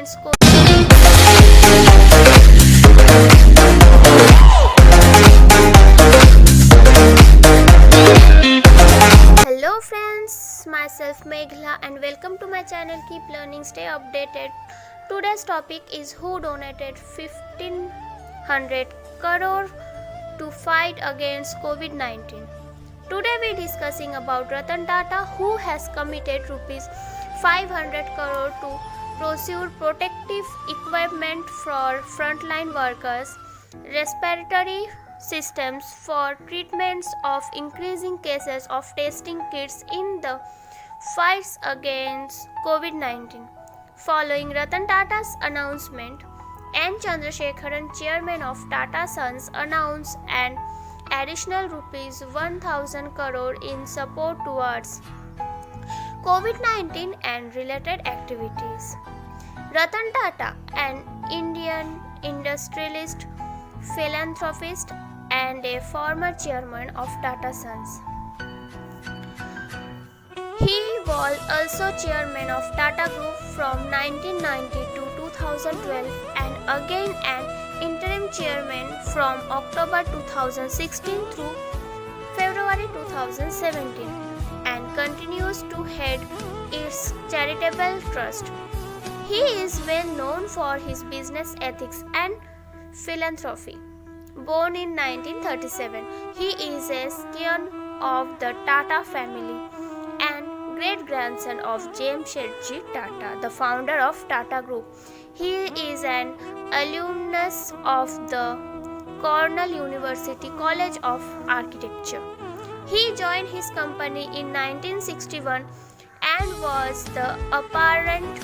against Hello friends, myself Meghla and welcome to my channel Keep Learning, Stay Updated. Today's topic is who donated 1500 crore to fight against COVID-19. Today we are discussing about Ratan Tata, who has committed rupees 500 crore to procure protective equipment for frontline workers, respiratory systems for treatments of increasing cases of testing kits in the fights against COVID-19. Following Ratan Tata's announcement, N. Chandrasekaran, chairman of Tata Sons, announced an additional rupees 1000 crore in support towards COVID-19 and related activities. Ratan Tata, an Indian industrialist, philanthropist, and a former chairman of Tata Sons. He was also chairman of Tata Group from 1990 to 2012 and again an interim chairman from October 2016 through February 2017 and continues to head its charitable trust. He is well known for his business ethics and philanthropy. Born in 1937, he is a scion of the Tata family and great-grandson of Jamshedji Tata, the founder of Tata Group. He is an alumnus of the Cornell University College of Architecture. He joined his company in 1961 and was the apparent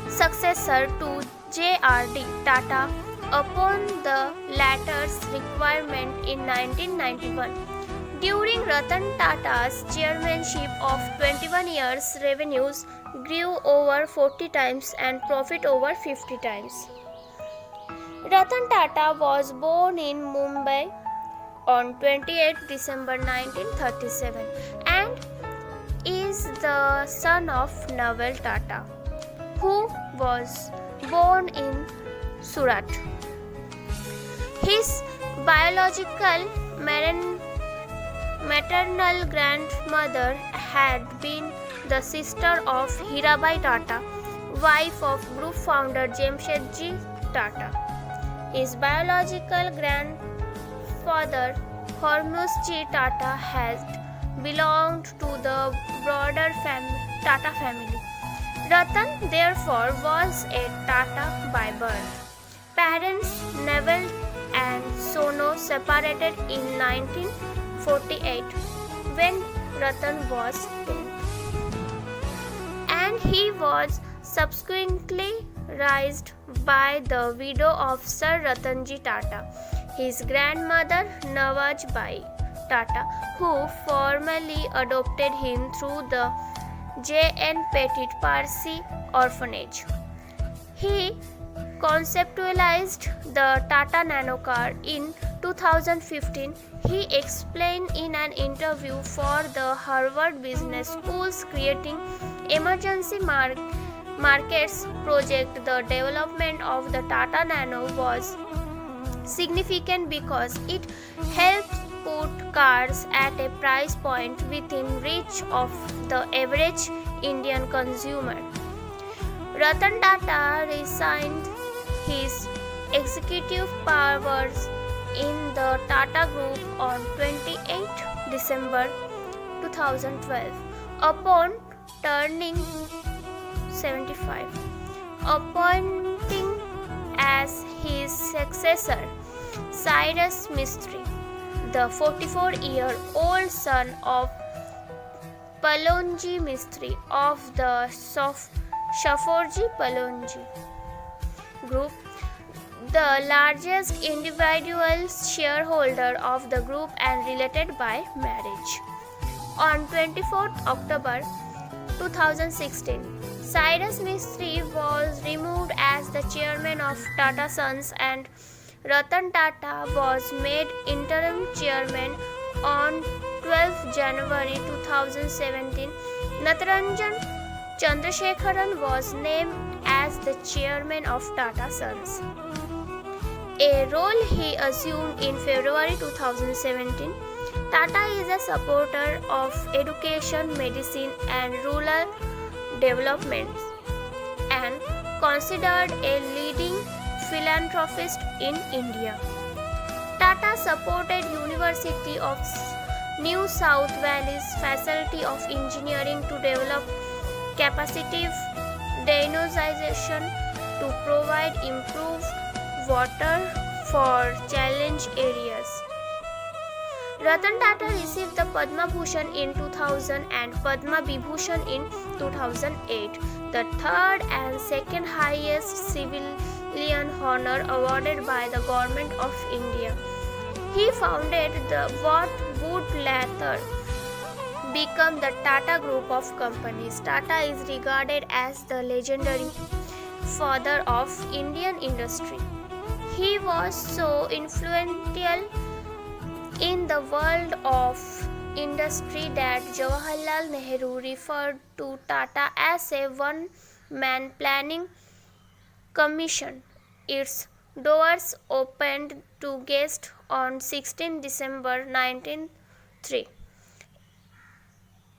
successor to J.R.D. Tata upon the latter's requirement in 1991. During Ratan Tata's chairmanship of 21 years, revenues grew over 40 times and profit over 50 times. Ratan Tata was born in Mumbai on 28 December 1937 and is the son of Naval Tata, who was born in Surat. His biological maternal grandmother had been the sister of Hirabai Tata, wife of group founder Jamshedji Tata. His biological grandfather Hormusji Tata had belonged to the broader Tata family. Ratan therefore was a Tata by birth. Parents Neville and Sono separated in 1948 when Ratan was 10, and he was subsequently raised by the widow of Sir Ratanji Tata, his grandmother Nawajbai Tata, who formally adopted him through the J.N. Petit Parsi orphanage. He conceptualized the Tata Nano car in 2015. He explained in an interview for the Harvard Business School's Creating Emergency Markets project, the development of the Tata Nano was significant because it helped put cars at a price point within reach of the average Indian consumer. Ratan Tata resigned his executive powers in the Tata Group on 28 December 2012 upon turning 75, appointing as his successor Cyrus Mistry, the 44-year-old son of Palonji Mistry of the Shaforji Palonji Group, the largest individual shareholder of the group and related by marriage. On 24th October 2016, Cyrus Mistry was removed as the chairman of Tata Sons and Ratan Tata was made interim chairman on 12 January 2017. Natarajan Chandrasekaran was named as as the chairman of Tata Sons, a role he assumed in February 2017. Tata is a supporter of education, medicine, and rural development, and considered a leading philanthropist in India. Tata supported University of New South Wales Faculty of Engineering to develop capacitive desalination to provide improved water for challenged areas. Ratan Tata received the Padma Bhushan in 2000 and Padma Vibhushan in 2008, the third and second highest civilian honor awarded by the Government of India. He founded what would later become the Tata Group of companies. Tata is regarded as the legendary father of Indian industry. He was so influential in the world of industry that Jawaharlal Nehru referred to Tata as a one-man planning commission. Its doors opened to guests on 16 December 1903.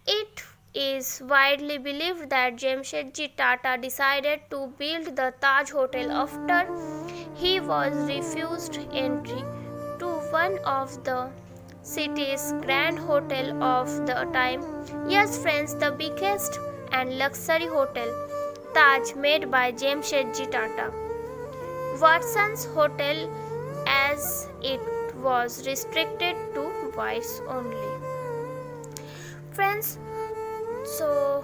It is widely believed that Jamshedji Tata decided to build the Taj Hotel after he was refused entry to one of the city's grand hotel of the time. Yes, friends, the biggest and luxury hotel, Taj, made by Jamshedji Tata. Watson's Hotel, as it was restricted to wives only. Friends, so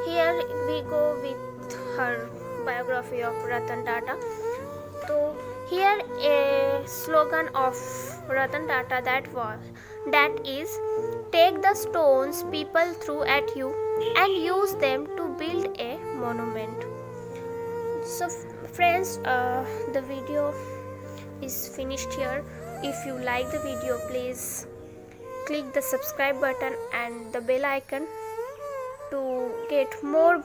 here we go with her biography of Ratan Tata. So here a slogan of Ratan Tata that is take the stones people threw at you and use them to build a monument. So friends, the video is finished here. If you like the video, please click the subscribe button and the bell icon to get more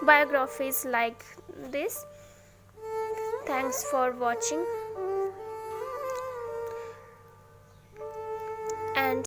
biographies like this. Thanks for watching.